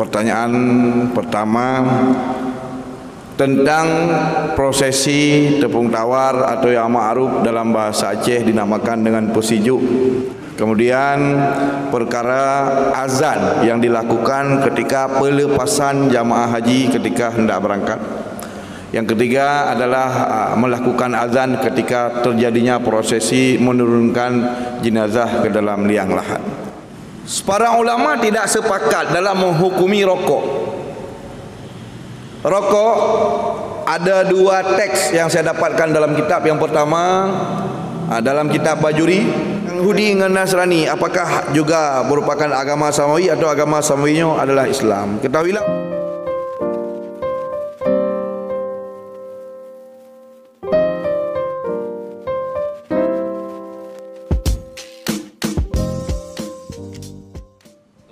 Pertanyaan pertama tentang prosesi tepung tawar atau yang ma'ruf dalam bahasa Aceh dinamakan dengan pesijuk. Kemudian perkara azan yang dilakukan ketika pelepasan jamaah haji ketika hendak berangkat. Yang ketiga adalah melakukan azan ketika terjadinya prosesi menurunkan jenazah ke dalam liang lahat. Para ulama tidak sepakat dalam menghukumi rokok. Rokok ada dua teks yang saya dapatkan dalam kitab. Yang pertama dalam kitab Bajuri, Yahudi dengan Nasrani apakah juga merupakan agama samawi atau agama samawinya adalah Islam. Ketahuilah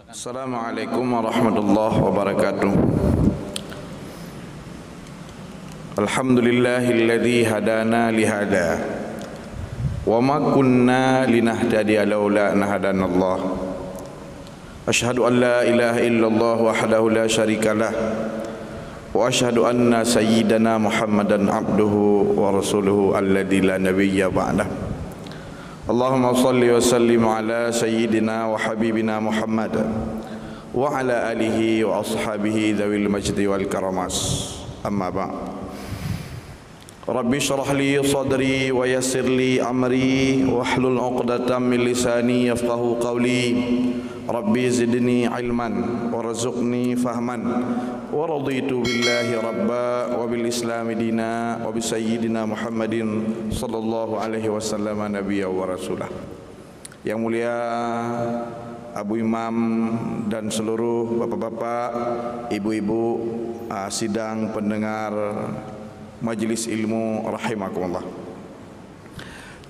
Assalamualaikum warahmatullahi wabarakatuh. Alhamdulillahilladzi hadana lihada wa ma kunna linahtadiya laula an hadanallah. Asyhadu an la ilaha illallah wahdahu la syarikalah wa asyhadu anna sayyidana Muhammadan abduhu wa rasuluhu alladzi la nabiyya ba'dah. Allahumma salli wa sallim ala sayyidina wa habibina Muhammad wa ala alihi wa ashabihi dhawil majdi wal karamas. Amma ba'd. Rabbi syrah li sadri wa yassir li amri wahlul 'uqdatam min lisani yafqahu qawli. Rabbi zidni ilman warzuqni fahman wa raditu billahi rabba wa bil islami dina wa bi sayyidina Muhammadin sallallahu alaihi wasallam nabiyya wa rasulah. Yang mulia Abu Imam dan seluruh bapak-bapak, ibu-ibu, sidang pendengar majelis ilmu rahimakumullah.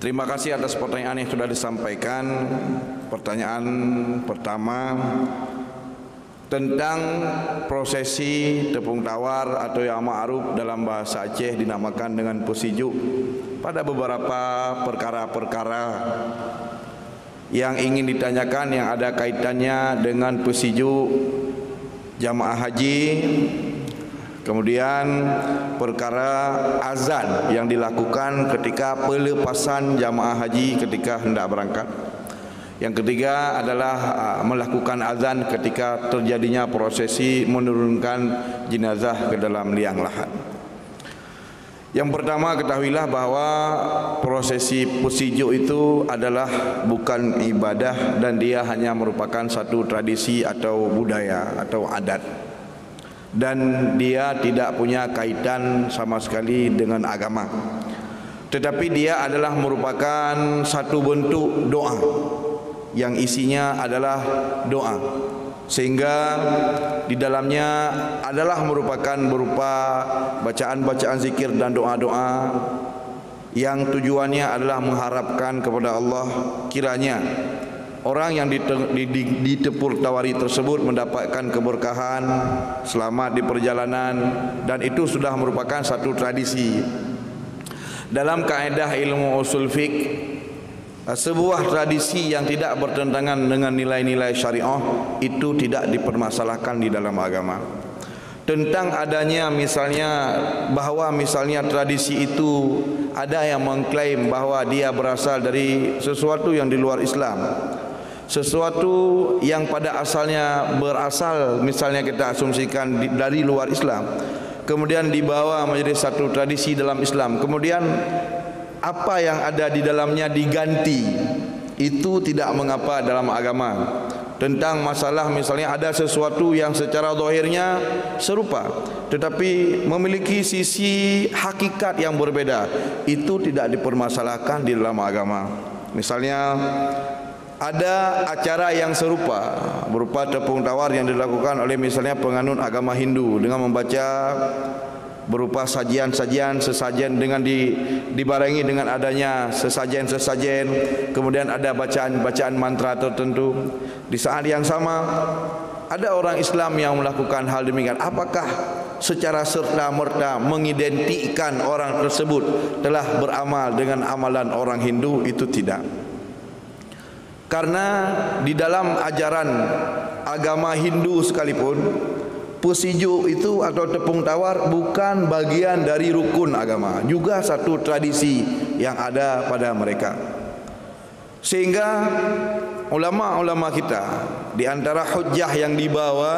Terima kasih atas pertanyaan yang sudah disampaikan. Pertanyaan pertama tentang prosesi tepung tawar atau yang ma'ruf dalam bahasa Aceh dinamakan dengan pesijuk. Pada beberapa perkara-perkara yang ingin ditanyakan yang ada kaitannya dengan pesijuk jamaah haji. Kemudian perkara azan yang dilakukan ketika pelepasan jamaah haji ketika hendak berangkat. Yang ketiga adalah melakukan azan ketika terjadinya prosesi menurunkan jenazah ke dalam liang lahat. Yang pertama, ketahuilah bahwa prosesi pesijuk itu adalah bukan ibadah dan dia hanya merupakan satu tradisi atau budaya atau adat. Dan dia tidak punya kaitan sama sekali dengan agama, tetapi dia adalah merupakan satu bentuk doa yang isinya adalah doa, sehingga di dalamnya adalah merupakan berupa bacaan-bacaan zikir dan doa-doa yang tujuannya adalah mengharapkan kepada Allah kiranya orang yang ditepur tawari tersebut mendapatkan keberkahan, selamat di perjalanan, dan itu sudah merupakan satu tradisi. Dalam kaedah ilmu usul fiqh, sebuah tradisi yang tidak bertentangan dengan nilai-nilai syariah itu tidak dipermasalahkan di dalam agama. Tentang adanya misalnya bahwa misalnya tradisi itu ada yang mengklaim bahwa dia berasal dari sesuatu yang di luar Islam, sesuatu yang pada asalnya berasal misalnya kita asumsikan dari luar Islam, kemudian dibawa menjadi satu tradisi dalam Islam, kemudian apa yang ada di dalamnya diganti, itu tidak mengapa dalam agama. Tentang masalah misalnya ada sesuatu yang secara zahirnya serupa tetapi memiliki sisi hakikat yang berbeda, itu tidak dipermasalahkan di dalam agama. Misalnya ada acara yang serupa berupa tepung tawar yang dilakukan oleh misalnya penganut agama Hindu dengan membaca berupa sesajen dengan dibarengi dengan adanya sesajen, kemudian ada bacaan mantra tertentu. Di saat yang sama ada orang Islam yang melakukan hal demikian. Apakah secara serta-merta mengidentikan orang tersebut telah beramal dengan amalan orang Hindu? Itu tidak. Karena di dalam ajaran agama Hindu sekalipun, Persijuk itu atau tepung tawar bukan bagian dari rukun agama, juga satu tradisi yang ada pada mereka. Sehingga ulama-ulama kita, di antara hujjah yang dibawa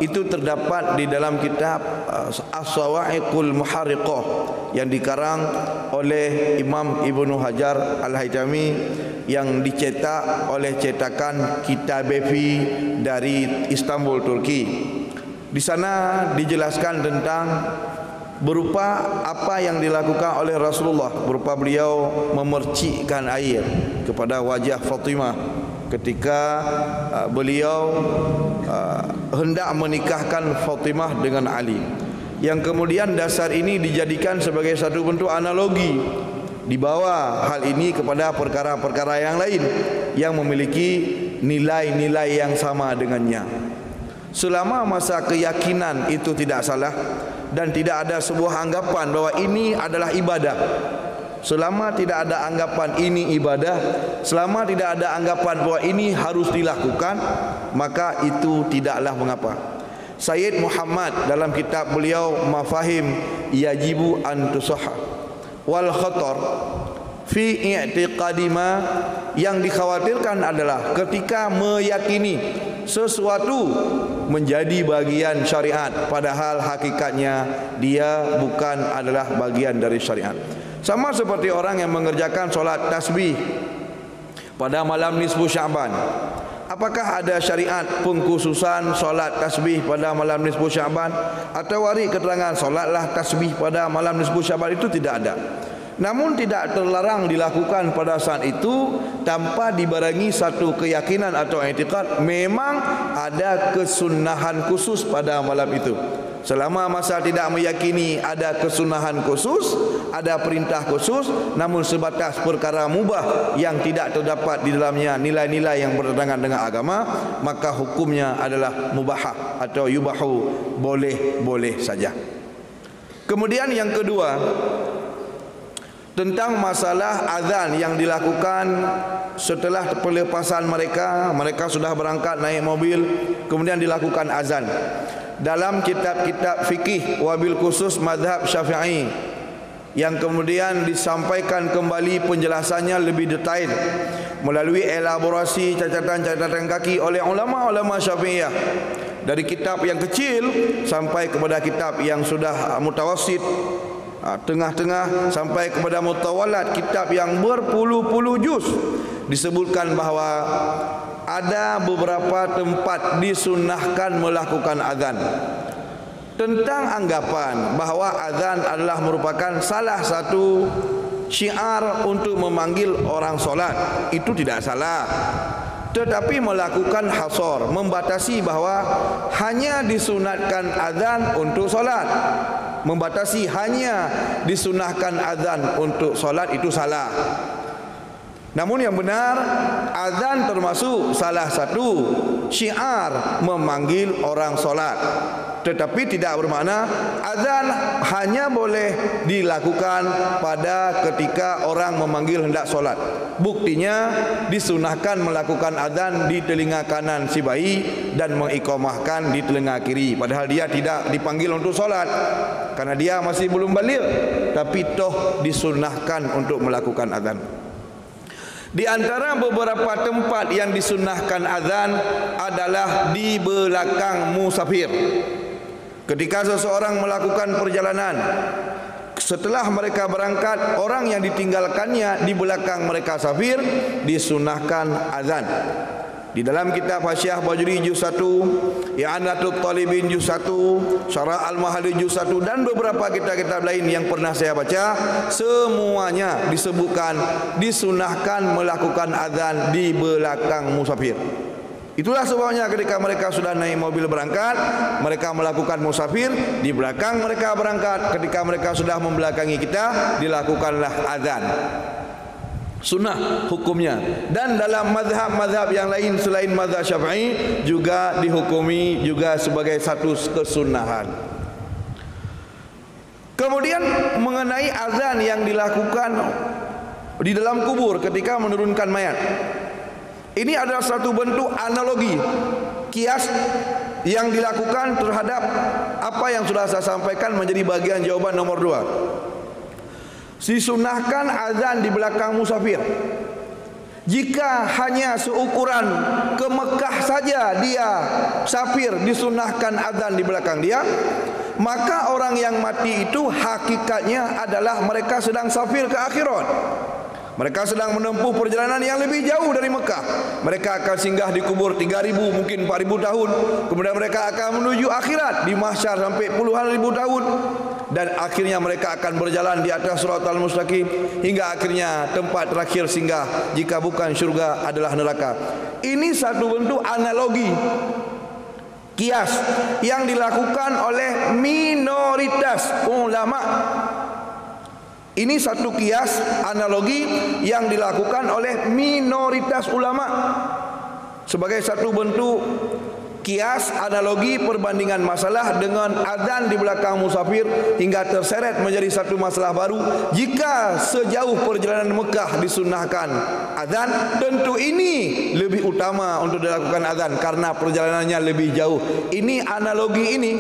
itu terdapat di dalam kitab As-Sawa'iqul Muharriqah yang dikarang oleh Imam Ibnu Hajar Al-Haytami, yang dicetak oleh cetakan Kitabevi dari Istanbul, Turki. Di sana dijelaskan tentang berupa apa yang dilakukan oleh Rasulullah, berupa beliau memercikkan air kepada wajah Fatimah ketika beliau hendak menikahkan Fatimah dengan Ali, yang kemudian dasar ini dijadikan sebagai satu bentuk analogi, dibawa hal ini kepada perkara-perkara yang lain yang memiliki nilai-nilai yang sama dengannya. Selama masa keyakinan itu tidak salah dan tidak ada sebuah anggapan bahwa ini adalah ibadah, selama tidak ada anggapan ini ibadah, selama tidak ada anggapan bahwa ini harus dilakukan, maka itu tidaklah mengapa. Sayyid Muhammad dalam kitab beliau Mafahim Yajibu an Tusahha wal Khatar fi i'tiqadima, yang dikhawatirkan adalah ketika meyakini sesuatu menjadi bagian syariat padahal hakikatnya dia bukan adalah bagian dari syariat. Sama seperti orang yang mengerjakan solat tasbih pada malam nisfu Sya'ban. Apakah ada syariat pengkhususan solat tasbih pada malam nisfu Sya'ban, atau wari keterangan solatlah tasbih pada malam nisfu Sya'ban? Itu tidak ada. Namun tidak terlarang dilakukan pada saat itu tanpa dibarengi satu keyakinan atau i'tiqad memang ada kesunahan khusus pada malam itu. Selama masa tidak meyakini ada kesunahan khusus, ada perintah khusus, namun sebatas perkara mubah yang tidak terdapat di dalamnya nilai-nilai yang bertentangan dengan agama, maka hukumnya adalah mubahah atau yubahu, boleh-boleh saja. Kemudian yang kedua, tentang masalah azan yang dilakukan setelah pelepasan mereka sudah berangkat naik mobil, kemudian dilakukan azan. Dalam kitab-kitab fikih, wabil khusus mazhab Syafi'i, yang kemudian disampaikan kembali penjelasannya lebih detail melalui elaborasi catatan-catatan kaki oleh ulama-ulama Syafi'iyah, dari kitab yang kecil sampai kepada kitab yang sudah mutawassit, tengah-tengah sampai kepada mutawalat, kitab yang berpuluh-puluh juz, disebutkan bahawa ada beberapa tempat disunahkan melakukan azan. Tentang anggapan bahawa azan adalah merupakan salah satu syiar untuk memanggil orang solat, itu tidak salah. Tetapi melakukan hasor, membatasi bahawa hanya disunatkan azan untuk solat, membatasi hanya disunahkan azan untuk solat, itu salah. Namun yang benar, azan termasuk salah satu syiar memanggil orang solat. Tetapi tidak bermakna azan hanya boleh dilakukan pada ketika orang memanggil hendak solat. Buktinya disunahkan melakukan azan di telinga kanan si bayi dan mengiqamahkan di telinga kiri, padahal dia tidak dipanggil untuk solat karena dia masih belum baligh, tapi toh disunahkan untuk melakukan azan. Di antara beberapa tempat yang disunahkan azan adalah di belakang musafir. Ketika seseorang melakukan perjalanan, setelah mereka berangkat, orang yang ditinggalkannya di belakang mereka safir, disunahkan azan. Di dalam kitab Hasyiah Bajuri juz 1, I'anatul Talibin juz 1, Syarah Al-Mahali juz 1, dan beberapa kitab-kitab lain yang pernah saya baca, semuanya disebutkan disunahkan melakukan azan di belakang musafir. Itulah sebabnya ketika mereka sudah naik mobil berangkat, mereka melakukan musafir, di belakang mereka berangkat. Ketika mereka sudah membelakangi kita, dilakukanlah azan. Sunnah hukumnya. Dan dalam mazhab-mazhab yang lain selain mazhab Syafi'i juga dihukumi juga sebagai satu kesunahan. Kemudian mengenai azan yang dilakukan di dalam kubur ketika menurunkan mayat, ini adalah satu bentuk analogi kias yang dilakukan terhadap apa yang sudah saya sampaikan menjadi bagian jawaban nomor 2. Disunahkan azan di belakang musafir. Jika hanya seukuran ke Mekah saja dia safir disunahkan azan di belakang dia, maka orang yang mati itu hakikatnya adalah mereka sedang safir ke akhirat. Mereka sedang menempuh perjalanan yang lebih jauh dari Mekah. Mereka akan singgah di kubur 3.000 mungkin 4.000 tahun. Kemudian mereka akan menuju akhirat di mahsyar sampai puluhan ribu tahun. Dan akhirnya mereka akan berjalan di atas Shiratal Mustaqim hingga akhirnya tempat terakhir singgah jika bukan syurga adalah neraka. Ini satu bentuk analogi kias yang dilakukan oleh minoritas ulama. Ini satu kias analogi yang dilakukan oleh minoritas ulama sebagai satu bentuk kias analogi perbandingan masalah dengan azan di belakang musafir hingga terseret menjadi satu masalah baru. Jika sejauh perjalanan Mekah disunahkan azan, tentu ini lebih utama untuk dilakukan azan karena perjalanannya lebih jauh. Ini analogi ini,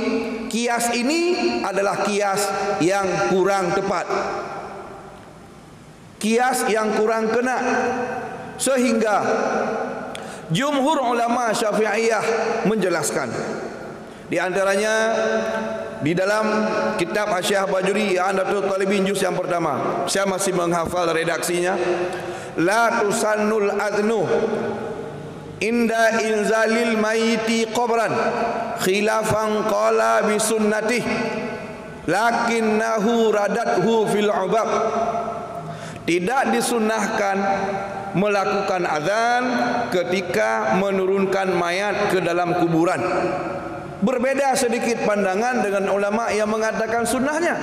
kias ini adalah kias yang kurang tepat, kias yang kurang kena, sehingga jumhur ulama Syafi'iyah menjelaskan. Di antaranya di dalam kitab Hasyiah Bajuri I'anatul Talibin juz yang pertama, saya masih menghafal redaksinya. La tusannul adnu inda inzalil mayiti qabran khilafan qala bi sunnatih lakinnahu radathu fil ubab. Tidak disunahkan melakukan azan ketika menurunkan mayat ke dalam kuburan. Berbeda sedikit pandangan dengan ulama yang mengatakan sunnahnya.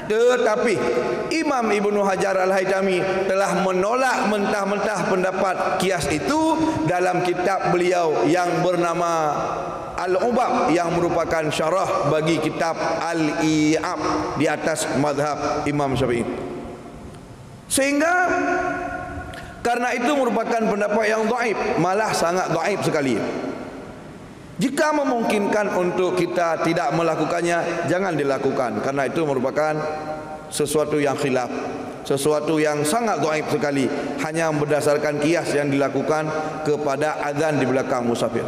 Tetapi Imam Ibnu Hajar Al-Haytami telah menolak mentah-mentah pendapat kias itu dalam kitab beliau yang bernama Al-Ubab, yang merupakan syarah bagi kitab Al-I'ab di atas mazhab Imam Syafi'i. Sehingga karena itu merupakan pendapat yang dhaif, malah sangat dhaif sekali. Jika memungkinkan untuk kita tidak melakukannya, jangan dilakukan, karena itu merupakan sesuatu yang khilaf, sesuatu yang sangat dhaif sekali, hanya berdasarkan kias yang dilakukan kepada azan di belakang musafir.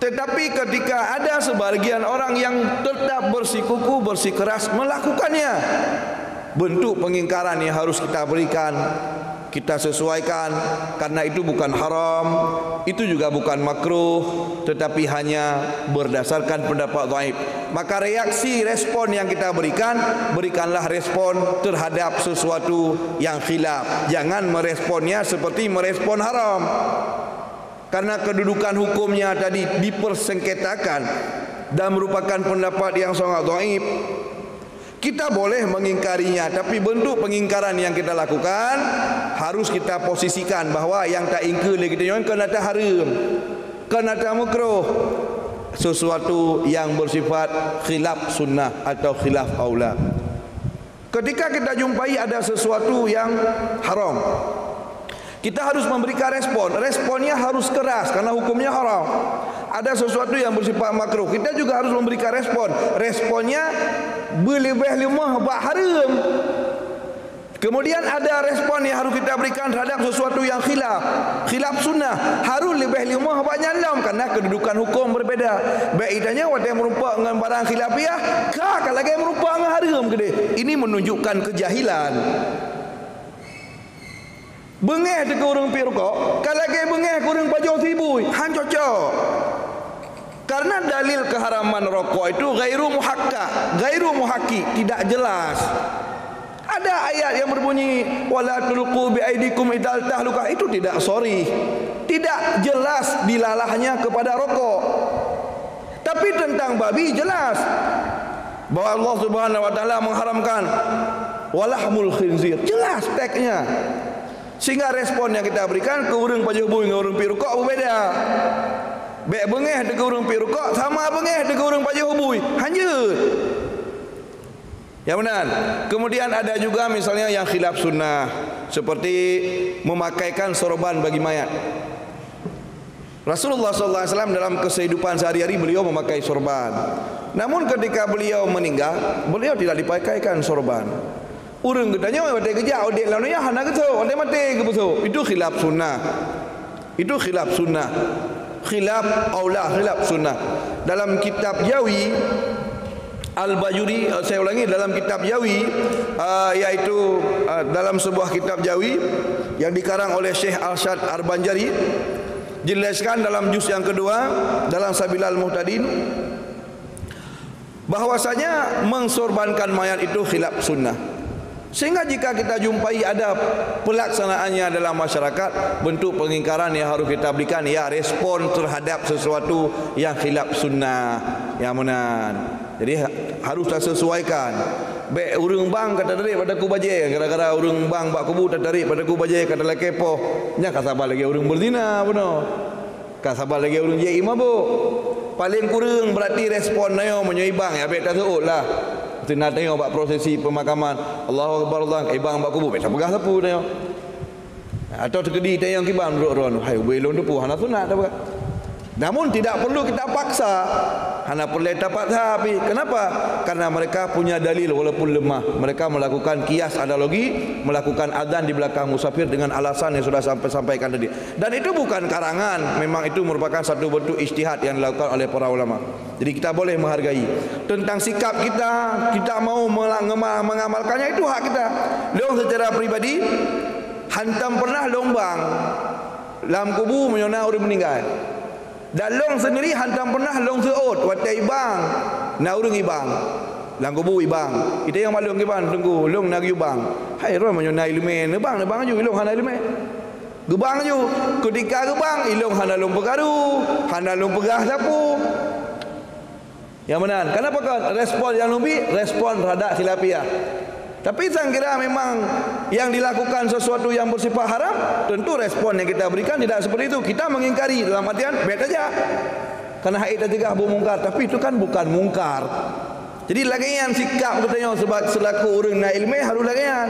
Tetapi ketika ada sebagian orang yang tetap bersikukuh, bersikeras melakukannya, bentuk pengingkaran yang harus kita berikan, kita sesuaikan, karena itu bukan haram, itu juga bukan makruh, tetapi hanya berdasarkan pendapat dhaif. Maka reaksi respon yang kita berikan, berikanlah respon terhadap sesuatu yang khilaf. Jangan meresponnya seperti merespon haram, karena kedudukan hukumnya tadi dipersengketakan dan merupakan pendapat yang sangat dhaif. Kita boleh mengingkarinya, tapi bentuk pengingkaran yang kita lakukan harus kita posisikan bahawa yang tak ingkar lagi kita jangan kena tak haram, kena tak makruh, sesuatu yang bersifat khilaf sunnah atau khilaf aula. Ketika kita jumpai ada sesuatu yang haram, kita harus memberikan respon. Responnya harus keras karena hukumnya haram. Ada sesuatu yang bersifat makruh, kita juga harus memberikan respon. Responnya berlebih lemah bak haram. Kemudian ada respon yang harus kita berikan terhadap sesuatu yang khilaf sunnah, harus lebih lemah bak nyalam karena kedudukan hukum berbeda. Baik itanya wat yang merupa dengan barang khilafiah, ka kalau lagi merupa dengan haram gede. Ini menunjukkan kejahilan. Bengeh tu ke orang pi rokok, kalau lagi bengeh ke orang baju sibui, han cocok. Karena dalil keharaman rokok itu ghairu muhakka, ghairu muhakki, tidak jelas. Ada ayat yang berbunyi wala tulqu bi aidikum idal tahluka, itu tidak sorry, tidak jelas dilalahnya kepada rokok. Tapi tentang babi jelas bahwa Allah Subhanahu wa taala mengharamkan walahmul khinzir, jelas teksnya. Sehingga respon yang kita berikan ke orang baju bui dengan orang pi rokok berbeda. Baik bengeh dengan orang pi rokok sama bengeh dengan orang baju bui, hanjut. Ya benar. Kemudian ada juga misalnya yang khilaf sunnah, seperti memakaikan sorban bagi mayat. Rasulullah SAW dalam kehidupan sehari-hari beliau memakai sorban. Namun ketika beliau meninggal, beliau tidak dipakaikan sorban. Urang katanya mati kerja, odek lawannya hana gitu, odek mati ke betul. Itu khilaf sunnah. Itu khilaf sunnah. Khilaf aula, khilaf sunnah. Dalam kitab Jawi Al-Bajuri, saya ulangi, dalam kitab Jawi, yaitu dalam sebuah kitab Jawi yang dikarang oleh Syekh Arsyad Ar-Banjari, jelaskan dalam juz yang kedua dalam Sabilal Muhtadin bahwasanya mengsorbankan mayat itu khilaf sunnah. Sehingga jika kita jumpai ada pelaksanaannya dalam masyarakat, bentuk pengingkaran yang harus kita berikan, ya respon terhadap sesuatu yang khilaf sunnah, yang menan. Jadi haruslah sesuaikan. Baik urang bang kata tarik pada ku baje, gara-gara urang bang bak kubu tak tarik pada ku baje kata la kepo. Nya ka sabar lagi urang berzina benar. Ka sabar lagi urang je mabuk. Paling kurang berarti respon nayo menyoibang ya baik tak seut lah. Kita nak tengok bak prosesi pemakaman. Allahu akbar Allah, ibang bak kubu tak pegah sapu nayo. Atau terkedi tayang kibang duduk ron. Hai belon tu pu hana sunat tak pegah. Namun tidak perlu kita paksa. Hana perlu kita paksa. Kenapa? Karena mereka punya dalil walaupun lemah. Mereka melakukan kias analogi, melakukan adzan di belakang musafir dengan alasan yang sudah sampaikan tadi. Dan itu bukan karangan, memang itu merupakan satu bentuk ijtihad yang dilakukan oleh para ulama. Jadi kita boleh menghargai. Tentang sikap kita mau mengamalkannya, itu hak kita. Long secara pribadi hantam pernah lombang dalam kubu menyona orang meninggal. Dan long sendiri hantam pernah long seot watai ibang na urang ibang lang kubu ibang ite yang malung ibang tunggu long nak ibang hai ro manyo na ilme ne bang aju ilong hana ilme gebang aju ketika gebang ilong hana long pegaru hana long pegah sapu yang menan. Kenapa kan respon yang lebih respon terhadap khilafiyah. Tapi saya kira memang yang dilakukan sesuatu yang bersifat haram, tentu respon yang kita berikan tidak seperti itu. Kita mengingkari dalam artian baik saja. Karena hak itu juga abu mungkar, tapi itu kan bukan mungkar. Jadi lagian sikap katanya sebab selaku orang na ilmu harus lagian.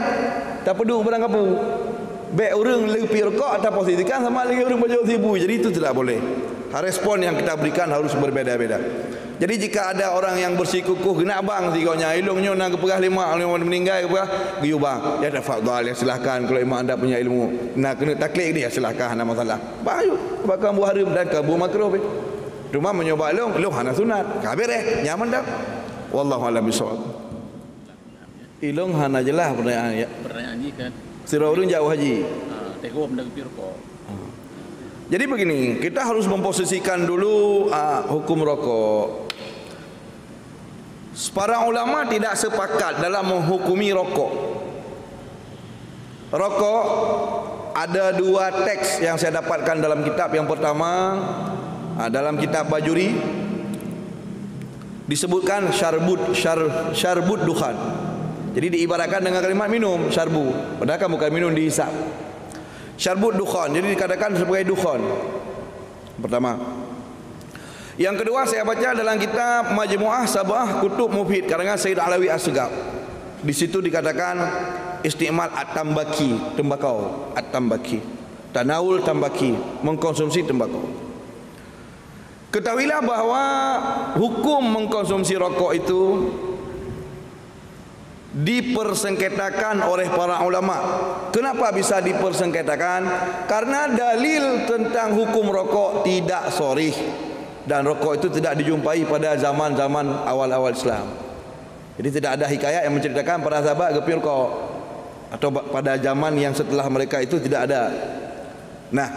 Tak peduli barang apa. Baik orang lepi rokok atau posisikan sama lagi orang baju sibu. Jadi itu tidak boleh. Respon yang kita berikan harus berbeda-beda. Jadi jika ada orang yang bersikukuh kena abang tigonya ilmunya nak kepegah lima meninggal kepegah giu bang ya tafadhal ya silakan kalau imam anda punya ilmu nak kena taklid dia silakan ada masalah bang ayo bakal buah haram dan kabu makruh cuma menyoba long hana sunat kabir nyaman dah wallahu a'lam bishawab. Ilong hana jelas pertanyaan ni kan sira urang jauh haji tegom dak pirko. Jadi begini, kita harus memposisikan dulu hukum rokok. Para ulama tidak sepakat dalam menghukumi rokok. Rokok ada dua teks yang saya dapatkan dalam kitab. Yang pertama dalam kitab Bajuri disebutkan syarbut dukhan. Jadi diibaratkan dengan kalimat minum syarbu, padahal kan bukan minum dihisap. Syarbut dukhan, jadi dikatakan sebagai dukhan. Pertama. Yang kedua saya baca dalam kitab Majmu'ah Sabah Kutub Mufid karangan Sayyid Alawi As-Segaf. Di situ dikatakan istimal at-tambaki, tembakau, at-tambaki. Tanawul tambaki, mengkonsumsi tembakau. Ketahuilah bahwa hukum mengkonsumsi rokok itu dipersengketakan oleh para ulama. Kenapa bisa dipersengketakan? Karena dalil tentang hukum rokok tidak sharih dan rokok itu tidak dijumpai pada zaman-zaman awal-awal Islam. Jadi tidak ada hikayat yang menceritakan para sahabat gepi rokok atau pada zaman yang setelah mereka itu tidak ada. Nah,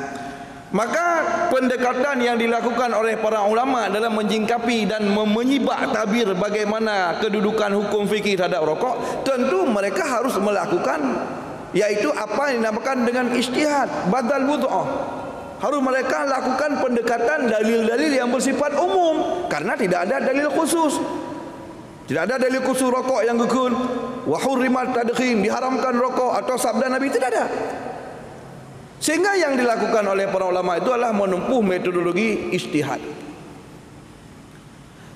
maka pendekatan yang dilakukan oleh para ulama dalam menjingkapi dan menyibak tabir bagaimana kedudukan hukum fikih terhadap rokok, tentu mereka harus melakukan yaitu apa yang dinamakan dengan ijtihad, badal wud'ah. Harus mereka lakukan pendekatan dalil-dalil yang bersifat umum karena tidak ada dalil khusus. Tidak ada dalil khusus rokok yang gekun wa hurrimat tadkhin, diharamkan rokok atau sabda Nabi, tidak ada. Sehingga yang dilakukan oleh para ulama itu adalah menempuh metodologi ijtihad.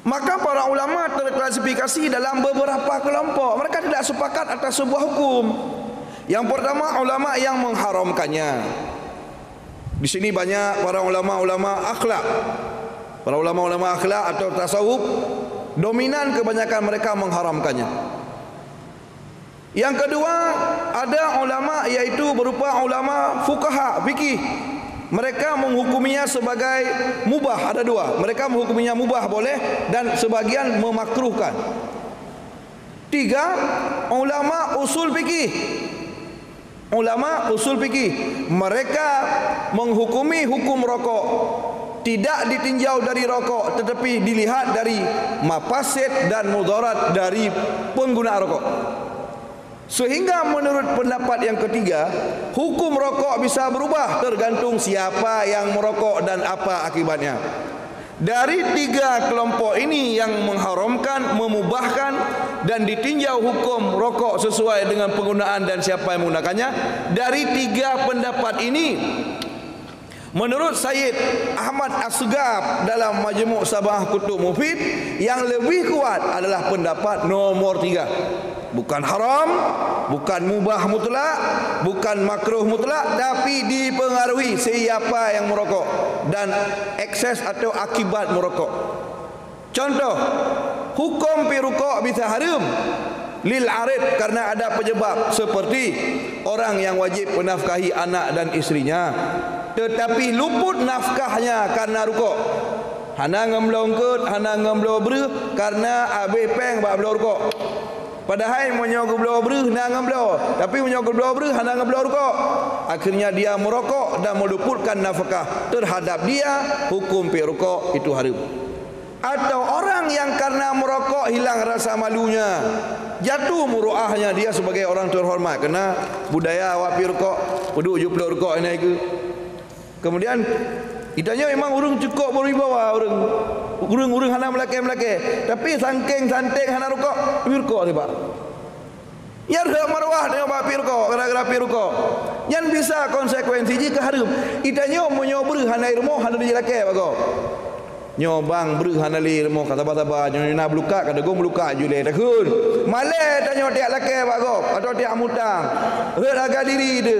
Maka para ulama terklasifikasi dalam beberapa kelompok. Mereka tidak sepakat atas sebuah hukum. Yang pertama ulama yang mengharamkannya. Di sini banyak para ulama-ulama akhlak. Para ulama-ulama akhlak atau tasawuf, dominan kebanyakan mereka mengharamkannya. Yang kedua, ada ulama yaitu berupa ulama fuqaha fikih. Mereka menghukuminya sebagai mubah. Ada dua. Mereka menghukuminya mubah boleh dan sebagian memakruhkan. Tiga, ulama usul fikih. Ulama usul fikih, mereka menghukumi hukum rokok tidak ditinjau dari rokok, tetapi dilihat dari mafasid dan mudarat dari pengguna rokok. Sehingga menurut pendapat yang ketiga, hukum rokok bisa berubah tergantung siapa yang merokok dan apa akibatnya. Dari tiga kelompok ini yang mengharamkan, memubahkan dan ditinjau hukum rokok sesuai dengan penggunaan dan siapa yang menggunakannya. Dari tiga pendapat ini, menurut Sayyid Ahmad As-Sugab dalam Majmu' Sab'ah Kutub Mufid, yang lebih kuat adalah pendapat nomor tiga. Bukan haram, bukan mubah mutlak, bukan makruh mutlak, tapi dipengaruhi siapa yang merokok dan ekses atau akibat merokok. Contoh, hukum pirukok bisa haram lil arid karena ada penyebab, seperti orang yang wajib menafkahi anak dan istrinya tetapi luput nafkahnya karena rukuk. Hana ngemblongkut, hana ngemblobreh karena abe peng bak blo rukuk. Padahal menyogok belah berh nak ngebloh, tapi menyogok belah berh hana ngebloh rokok. Akhirnya dia merokok dan meluputkan nafkah terhadap dia, hukum pirukok itu haram. Atau orang yang karena merokok hilang rasa malunya, jatuh muruahnya dia sebagai orang terhormat kena budaya awak pirukok, peduk juplo rokok ini ke. Kemudian itanya memang urung cukup beribawa urung hana melake, tapi sangking santing hana rokok pirukok ni pak. Yang dah marwah dia pak pirukok, gara-gara pirukok. Yang bisa konsekuensi jika haram. Itanya menyobr hana irmo hana dilake pak kau. Nyobang berhana lir mo kata bata nyona beluka kada go meluka jule takun male tanya tiak lake pak go atau tiak mutang harga diri de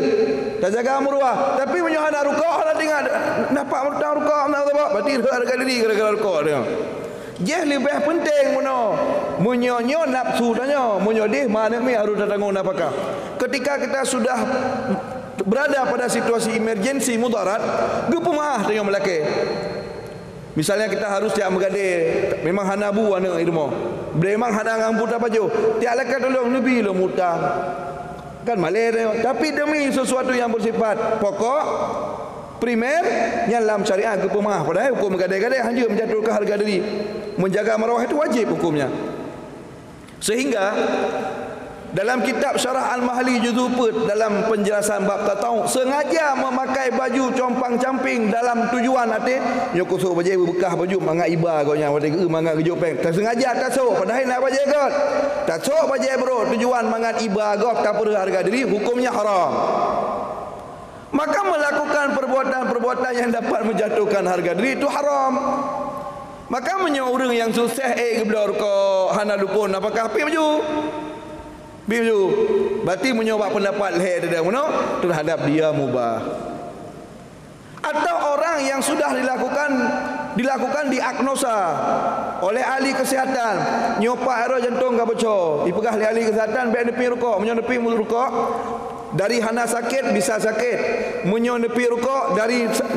tak jaga muruah tapi menyohana rukuk hana tinggal dapat mutang rukuk nak apa berarti harga diri gara-gara rukuk dia je lebih penting mono munyonyo nafsu tanya munyo deh mana mi harus tanggung apakah ketika kita sudah berada pada situasi emergensi mudarat gepumah tengok melake. Misalnya kita harus tiap mengadir, memang hana bu ane irmo. Memang hana ngampu tak baju. Tiap lekat tolong nabi lo mutang. Kan malai dia. Tapi demi sesuatu yang bersifat pokok, primer, yang dalam syariat kepemah. Padahal hukum mengadir-gadir hanya menjatuhkan harga diri. Menjaga maruah itu wajib hukumnya. Sehingga dalam kitab Syarah Al-Mahali Juz 4 dalam penjelasan bab tatawuf sengaja memakai baju compang-camping dalam tujuan hati nyokusuk baju bekah baju mangat iba kau nya wate ke mangat gejuk peng sengaja tasuk padahal nak baju god tasuk baju bro tujuan mangat iba god tak perlu harga diri hukumnya haram. Maka melakukan perbuatan-perbuatan yang dapat menjatuhkan harga diri itu haram. Maka menyorang yang susah geblor ko hana lupun apakah api baju biju berarti menyoba pendapat leher dia mana terhadap dia mubah. Atau orang yang sudah dilakukan diagnosa oleh ahli kesihatan nyopak aero jantung ke bocor dipegah oleh ahli kesihatan biar nepi rukuk menyonepi mulut rukuk dari hana sakit bisa sakit menyonepi rukuk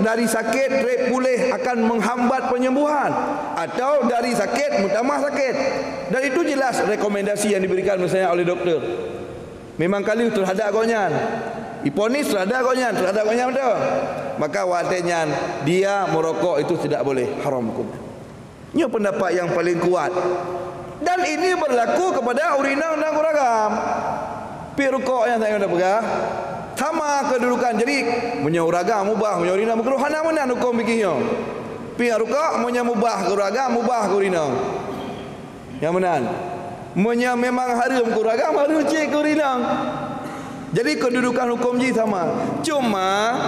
dari sakit rep pulih akan menghambat penyembuhan atau dari sakit mutamah sakit dan itu jelas rekomendasi yang diberikan misalnya oleh doktor memang kali terhadap konyan hiponis terhadap konyan betul maka watenyan dia merokok itu tidak boleh haram hukum ini pendapat yang paling kuat dan ini berlaku kepada urina dan kuragam pirukok yang saya dah pegang sama kedudukan jadi menyauragam mubah menyaurina makruh hana mana hukum fikihnya pirukok menyamubah kuragam mubah kurina yang mana memang haram kuragam haram cik kurina jadi kedudukan hukum ji sama cuma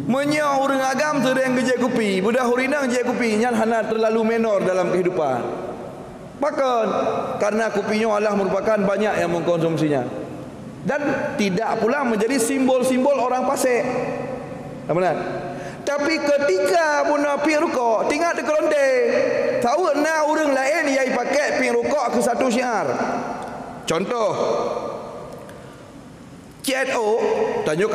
menyau orang agam sering kerja kopi budak hurina kerja kopi yang hana terlalu menor dalam kehidupan bahkan karena kopinya Allah merupakan banyak yang mengkonsumsinya dan tidak pula menjadi simbol-simbol orang fasik Benar. Tapi ketika guna pi rukuk, tinggal di keronde. Tahu na orang lain yang pakai pi rukuk ke satu syiar. Contoh, CNO tanya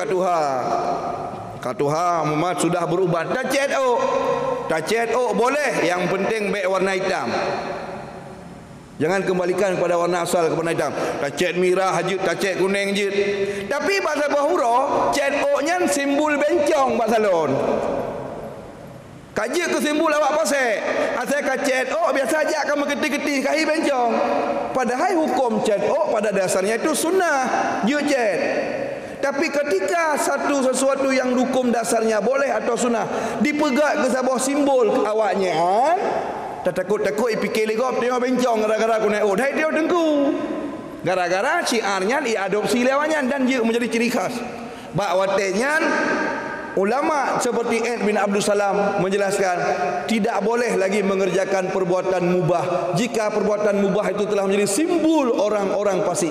Katuha Muhammad sudah berubat. Dan CNO boleh, yang penting baik warna hitam. Jangan kembalikan kepada warna asal kepada hitam. Tacet merah hajut, tacet kuning hajut. Tapi bahasa Bahura, CNO-nya simbol bencong bahasa Salon. Kaji ke simbol awak pasal. Asal ka CNO biasa aja kamu keti-keti kahi bencong. Padahal hukum CNO pada dasarnya itu sunnah. Cet. Tapi ketika sesuatu yang hukum dasarnya boleh atau sunnah dipegat ke sebuah simbol awaknya, tak takut fikir legop tengok bencong gara-gara aku naik dah dia dengku. Gara-gara syiarnya diadopsi lewatnya dan dia menjadi ciri khas. Bakwatenya ulama seperti Ed bin Abdul Salam menjelaskan tidak boleh lagi mengerjakan perbuatan mubah jika perbuatan mubah itu telah menjadi simbol orang-orang fasik.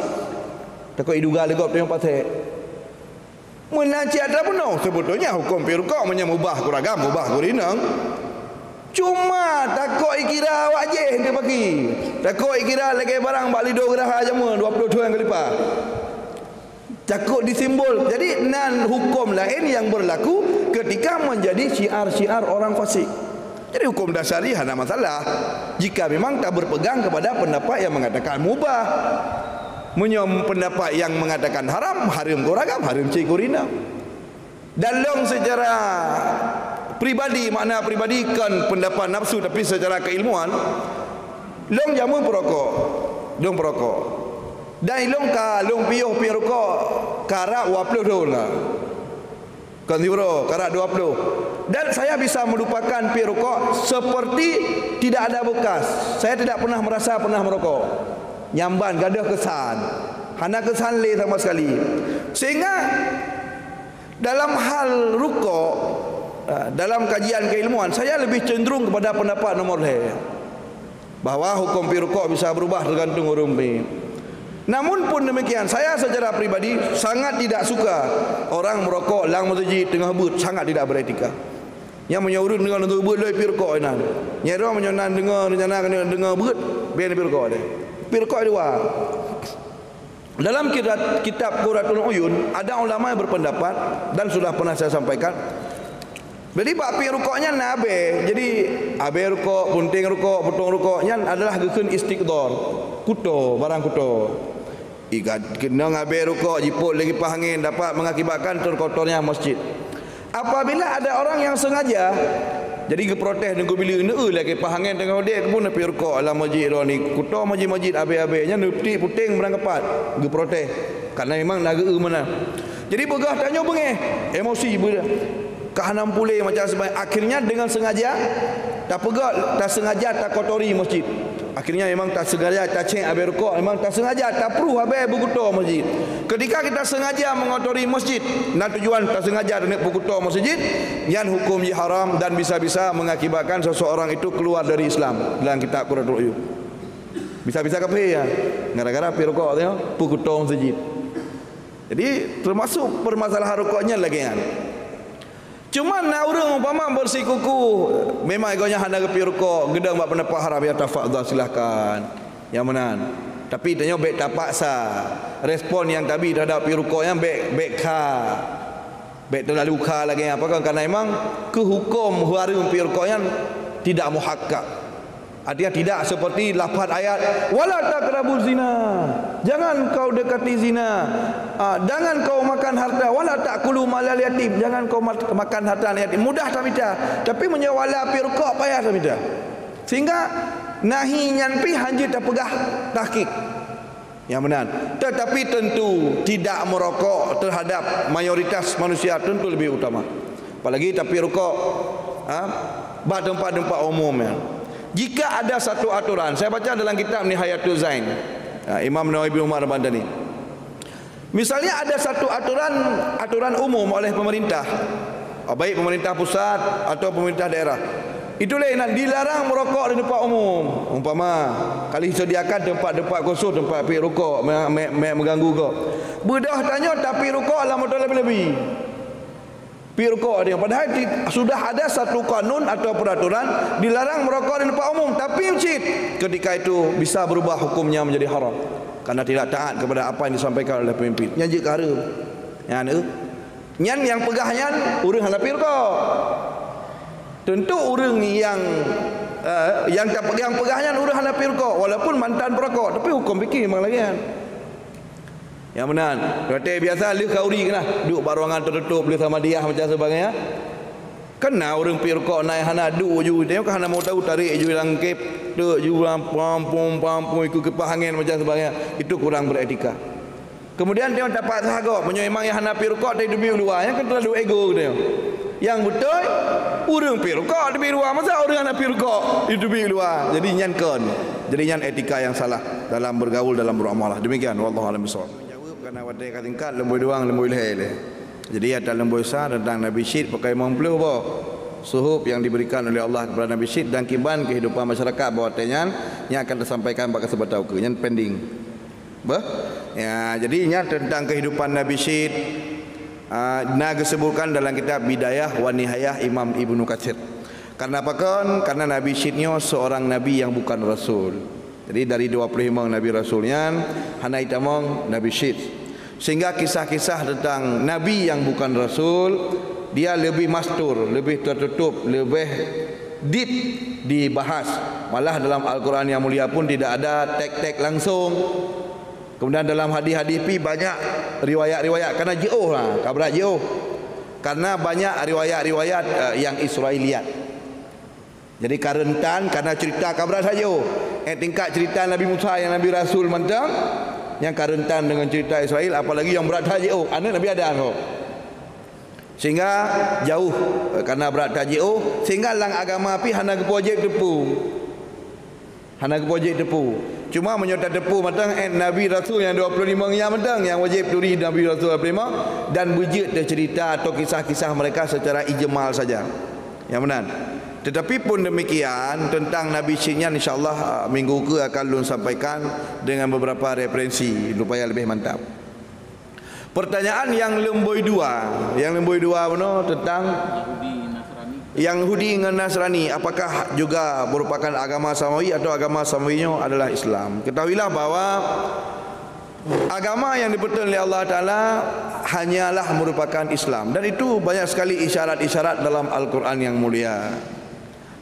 Takut iduga legop tengok pasal. Menaci ada pun sebetulnya hukum pirukok menyamubah kuragam, mubah kurinang. Cuma takut ikira wajib dia bagi. Takut ikira lagi barang bak lido gerah jama 22 yang kelipah. Takut disimbol. Jadi nan hukum lain yang berlaku ketika menjadi syiar-syiar orang fasik. Jadi hukum dasari hanya masalah jika memang tak berpegang kepada pendapat yang mengatakan mubah. Menyom pendapat yang mengatakan haram kuragam, haram cikurina. Dalam secara pribadi, makna pribadi kan pendapat nafsu, tapi secara keilmuan long jamu perokok, dan long piuh rokok karak 20 dolar kan euro karak 20. Dan saya bisa melupakan pi rokok seperti tidak ada bekas. Saya tidak pernah merasa pernah merokok. Nyamban gadah kesan, hana kesan le sama sekali. Sehingga dalam hal rukuk, dalam kajian keilmuan, saya lebih cenderung kepada pendapat nomor le, bahawa hukum pi rukuk bisa berubah tergantung orang pi. Namun pun demikian, saya secara pribadi sangat tidak suka orang merokok lang masjid tengah but, sangat tidak beretika. Yang menyuruh dengan untuk but le pi rukuk inan. Nyero menyonan dengar rencana kena dengar but, biar pi rukuk dia. Pirqah dua. Dalam kitab Qurratul Uyun ada ulama yang berpendapat dan sudah pernah saya sampaikan. Jadi bab pirqahnya nabe. Jadi abe rukuk, punting rukuk, potong rukuknya adalah gekeun istiqdar. Kuto, barang kuto. Ikat kena ngabe rukuk jiput lagi pahangin dapat mengakibatkan terkotornya masjid. Apabila ada orang yang sengaja jadi ke protes nunggu bila lagi pahangan tengah dia pun nak pergi rukuk dalam masjid ni kuto masjid abe-abenya nuti puting berangkapat ke protes kerana memang naga mana. Jadi begah tanya bengeh emosi budak kahanam pulih macam sebaik akhirnya dengan sengaja tak pegak tak sengaja tak kotori masjid. Akhirnya memang tak sengaja tak cek abe rukuk, memang tak sengaja tak perlu abe berkuto masjid. Ketika kita sengaja mengotori masjid, nak tujuan tak sengaja nak berkuto masjid, yang hukum haram dan bisa-bisa mengakibatkan seseorang itu keluar dari Islam. Dalam kitab Qurratul Uyun. Bisa-bisa kafir ya. Gara-gara pi rukuk tengok berkuto masjid. Jadi termasuk permasalahan rukuknya lagi kan. Cuma nak orang umpama bersikuku memang egonya hendak ke pirukuk gedang buat pendapat haram ya tafadhal silahkan yang mana. Tapi tanya baik tak paksa respon yang tadi terhadap pirukuk yang baik terlalu lagi apa kan karena memang ke hukum haram pirukuk yang tidak muhakkak. Artinya tidak seperti lafaz ayat wala taqrabuz zina. Jangan kau dekati zina. Jangan kau makan harta wala taqulu malal yatim. Jangan kau makan harta yatim. Mudah tak minta. Tapi menyawala pi rukuk payah tak minta. Sehingga nahi nyan pi hanji tak pegah tahqiq. Yang benar. Tetapi tentu tidak merokok terhadap mayoritas manusia tentu lebih utama. Apalagi tapi rukuk bab tempat-tempat umum ya. Jika ada satu aturan, saya baca dalam kitab Nihayatul Zain, Imam Nawawi bin Umar Al-Bandani. Misalnya ada satu aturan umum oleh pemerintah, baik pemerintah pusat atau pemerintah daerah. Itulah yang dilarang merokok di tempat umum. Umpama kali sediakan tempat-tempat khusus tempat pergi rokok mengganggu kau. Bedah tanya tapi rokok lah motor lebih-lebih. Pi rokok dia. Padahal sudah ada satu kanun atau peraturan dilarang merokok di tempat umum, tapi masjid ketika itu bisa berubah hukumnya menjadi haram karena tidak taat kepada apa yang disampaikan oleh pemimpin. Yang jikara. Yang pegahnya urang hendak pi rokok. Tentu orang yang pegahnya urang hendak pi rokok walaupun mantan perokok, tapi hukum fikih memang lagi kan. Yang benar. Kata biasa lu kauri kena duduk baruangan tertutup lu sama dia macam sebagainya. Kena orang pi rokok naik hana duk ju dia kan hana mau tahu tarik ju dalam kep duk ju pam ikut kipas angin macam sebagainya. Itu kurang beretika. Kemudian dia dapat sagok memang yang hana pi rokok dari dubi luar yang kan terlalu ego dia. Yang betul orang pi rokok di luar, masa orang hana pi rokok di dubi luar. Jadi nyankan. Jadi nyan etika yang salah dalam bergaul dalam beramalah. Demikian wallahu a'lam bishawab. Kerana wadai kat tingkat lembui doang lembui lehel. Jadi ada lembui sah tentang Nabi Syed pakai mempelu apa suhub yang diberikan oleh Allah kepada Nabi Syed dan kiban kehidupan masyarakat bahawa tenyan yang akan disampaikan pada sebatau ke yang pending. Ya, jadinya tentang kehidupan Nabi Syed disebutkan dalam kitab Bidayah wa Nihayah Imam Ibnu Katsir. Karena apa kan? Karena Nabi Syednya seorang nabi yang bukan rasul. Jadi dari 25 Nabi Rasulnya hana itamong Nabi Syed. Sehingga kisah-kisah tentang Nabi yang bukan Rasul dia lebih mastur, lebih tertutup, lebih deep dibahas. Malah dalam Al-Quran yang mulia pun tidak ada teks-teks langsung. Kemudian dalam hadis-hadis banyak riwayat-riwayat karena jauh lah, kabar jauh. Karena banyak riwayat-riwayat yang Israiliyat. Jadi karentan karena cerita kabar saja. Tingkat cerita Nabi Musa yang Nabi Rasul mentang yang karentan dengan cerita Israel, apalagi yang berat haji anak Nabi Adam. Sehingga jauh karena berat haji sehingga lang agama api hana projek tepu. Hana projek tepu. Cuma menyertai tepu mentang Nabi Rasul yang 25 yang mentang yang wajib turi Nabi Rasul 25 dan wujud cerita atau kisah-kisah mereka secara ijmal saja. Yang benar. Tetapi pun demikian tentang Nabi Syednya insyaAllah minggu ke akan lun sampaikan dengan beberapa referensi supaya lebih mantap. Pertanyaan yang lemboi dua benar tentang Yahudi dengan Nasrani, apakah juga merupakan agama samawi atau agama samawinya adalah Islam? Ketahuilah bahwa agama yang diperintahkan oleh Allah Ta'ala hanyalah merupakan Islam, dan itu banyak sekali isyarat-isyarat dalam Al-Quran yang mulia.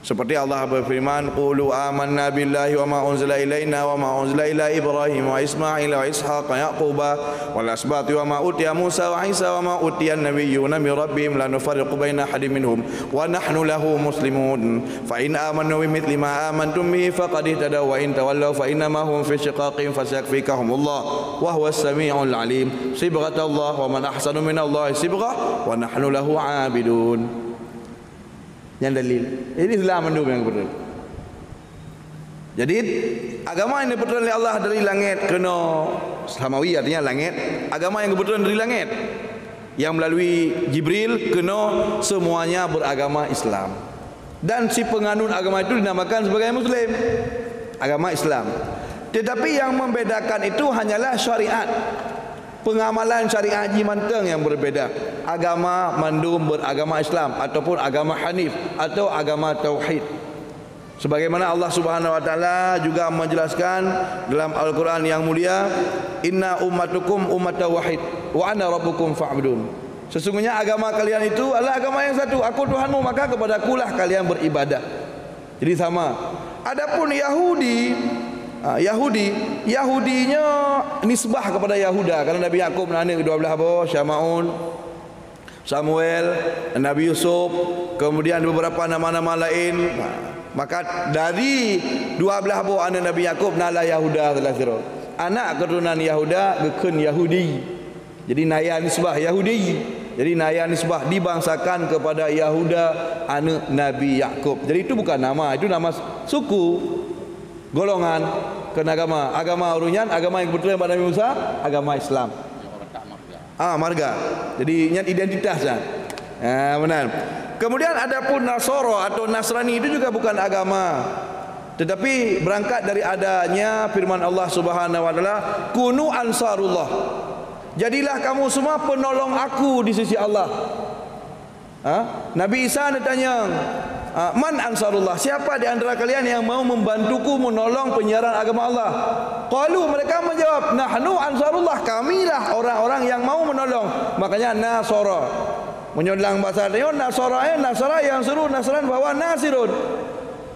Seperti Allah berfirman, qulu amanna billahi wa ma unzila ilaina wa ma unzila ila Ibrahim wa Ismail wa Ishaq wa Yaquba wal asbati wa ma utiya Musa wa Isa wa ma utiya an-nabiyyuna min rabbihim la nufarriqu baina ahadin minhum wa nahnu lahu muslimun fa in amanu bimithli ma amantum bihi faqad ihtadaw wa in tawallaw fa innama hum fi shiqaqin fasayakfikahumullah wa huwa as-sami'ul alim. Sibghatullah wa man ahsanu minallahi sibghah wa nahnu lahu 'abidun. Yang dalil ini Islam mendung yang betul. Jadi agama yang diperintahkan oleh Allah dari langit kena samawi, artinya langit. Agama yang kebetulan dari langit yang melalui Jibril kena semuanya beragama Islam. Dan si penganut agama itu dinamakan sebagai Muslim, agama Islam. Tetapi yang membedakan itu hanyalah syariat. Pengamalan syariat haji manteng yang berbeda. Agama mandum beragama Islam ataupun agama Hanif atau agama Tauhid. Sebagaimana Allah Subhanahu wa taala juga menjelaskan dalam Al-Quran yang mulia, inna ummatukum ummatan wahid wa ana rabbukum fa'budun. Sesungguhnya agama kalian itu adalah agama yang satu, aku Tuhanmu, maka kepadakulah kalian beribadah. Jadi sama. Adapun Yahudinya nisbah kepada Yahuda karena Nabi Yakub anak ke-12 apa? Syamaun, Samuel, Nabi Yusuf, kemudian beberapa nama-nama lain. Maka dari 12 buah anak Nabi Yakub nala Yahuda telah anak keturunan Yahuda gekun Yahudi. Jadi naya nisbah Yahudi. Jadi naya nisbah dibangsakan kepada Yahuda anak Nabi Yakub. Jadi itu bukan nama, itu nama suku, golongan, kena agama urunyan, agama yang kebetulan pada Nabi Musa, agama Islam. Marga. Jadi identitasnya. Benar. Kemudian adapun Nasoro atau Nasrani itu juga bukan agama, tetapi berangkat dari adanya firman Allah Subhanahu wa taala, kunu ansarullah. Jadilah kamu semua penolong aku di sisi Allah. Nabi Isa ditanya, man ansarullah, siapa di antara kalian yang mau membantuku menolong penyiaran agama Allah? Qalu, mereka menjawab, nahnu ansarullah, kamilah orang-orang yang mau menolong. Makanya nasara, menyulang bahasa dia nasara yang seru nasaran bahwa nasirun,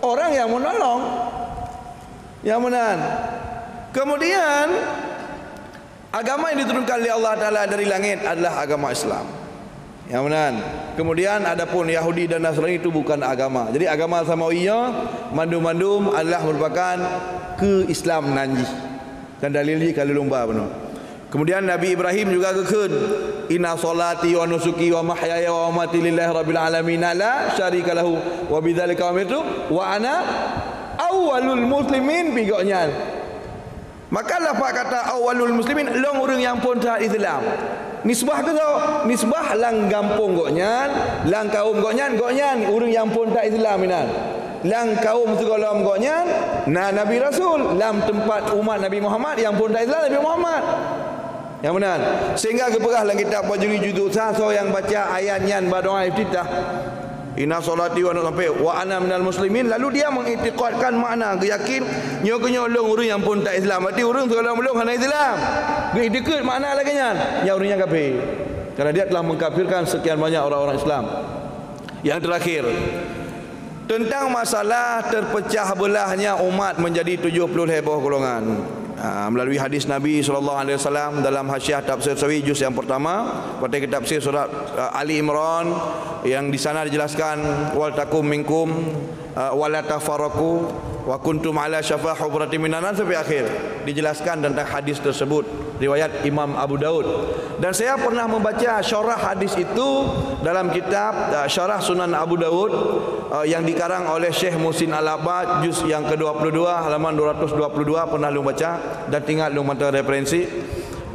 orang yang menolong, yang menan. Kemudian agama yang diturunkan oleh Allah Ta'ala dari langit adalah agama Islam, yang benar. Kemudian adapun Yahudi dan Nasrani itu bukan agama. Jadi agama Samawiyah mandum-mandum adalah merupakan ke Islam nanji. Dan dalilnya kalau lumba benar. Kemudian Nabi Ibrahim juga kekun, inna salati wa nusuki wa mahyaya wa mamati lillahi rabbil alamin la syarika lahu wa bidzalika umirtu wa ana awwalul muslimin bigoknya. Maka lafaz kata awwalul muslimin long orang yang pun taat Islam. Nisbah ke tau? Nisbah lang gampung goknyan, lang kaum goknyan orang yang pun taat Islam inan. Lang kaum segolam goknyan, Nabi Rasul lam tempat umat Nabi Muhammad yang pun taat Islam Nabi Muhammad. Yang benar. Sehingga keperah dalam kitab Bajuri juzuk 1 yang baca ayat nyan badoa iftitah. Inna salati wa sampai wa ana minal muslimin, lalu dia mengiktikadkan makna yakin nyo long urang yang pun tak Islam, berarti urang segala belum hana Islam. Iktikad makna lagi nya yang urangnya kafir. Karena dia telah mengkafirkan sekian banyak orang-orang Islam. Yang terakhir tentang masalah terpecah belahnya umat menjadi 70 heboh golongan. Melalui hadis Nabi SAW dalam Hasyiah Tafsir Sawi juz yang pertama pada kitab tafsir surat Ali Imran, yang di sana dijelaskan wal takum minkum wala tafarraqu wa kuntum ala syafa hubratin minan nar sampai akhir, dijelaskan tentang hadis tersebut riwayat Imam Abu Daud. Dan saya pernah membaca syarah hadis itu dalam kitab Syarah Sunan Abu Daud yang dikarang oleh Syekh Muhsin Al-Abbad juz yang ke-22 halaman 222, pernah lu baca dan tinggal lu mata referensi.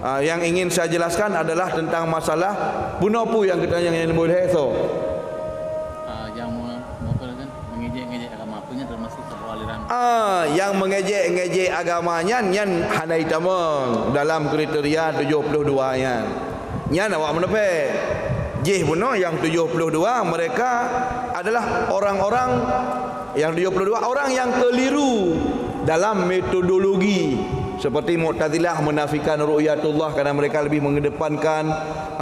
Yang ingin saya jelaskan adalah tentang masalah punopu yang kita yang boleh so. Yang kan mengejek-ngejek agama punya termasuk sebuah aliran. Yang mengejek-ngejek agamanya nyan hanai tamang dalam kriteria 72 nya. Nyan awak menepe. Jih puno yang 72 mereka adalah orang-orang yang 72 orang yang keliru dalam metodologi. Seperti Mu'tazilah menafikan ru'yatullah karena mereka lebih mengedepankan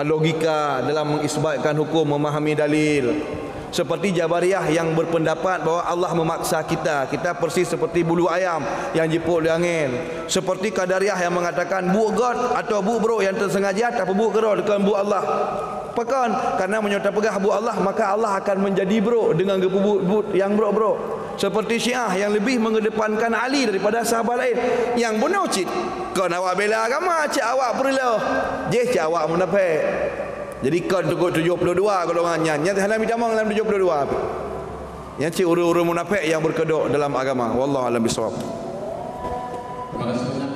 logika dalam mengisbatkan hukum, memahami dalil. Seperti Jabariyah yang berpendapat bahawa Allah memaksa kita persis seperti bulu ayam yang jipuk di angin. Seperti Qadariyah yang mengatakan bu God atau bu bro yang tersengaja tak bu kero dengan bu Allah. Pekan karena menyerta pegah bu Allah maka Allah akan menjadi bro dengan bu yang bro. Seperti Syiah yang lebih mengedepankan Ali daripada sahabat lain. Yang benar cik kau nak awak bela agama cik awak perlu je cik awak menepek. Jadi kau tukuk 72 golongannya. Yang halami damang dalam 72. Yang cik urus-urus munafik yang berkedok dalam agama. Wallahu a'lam bishawab. Terima kasih.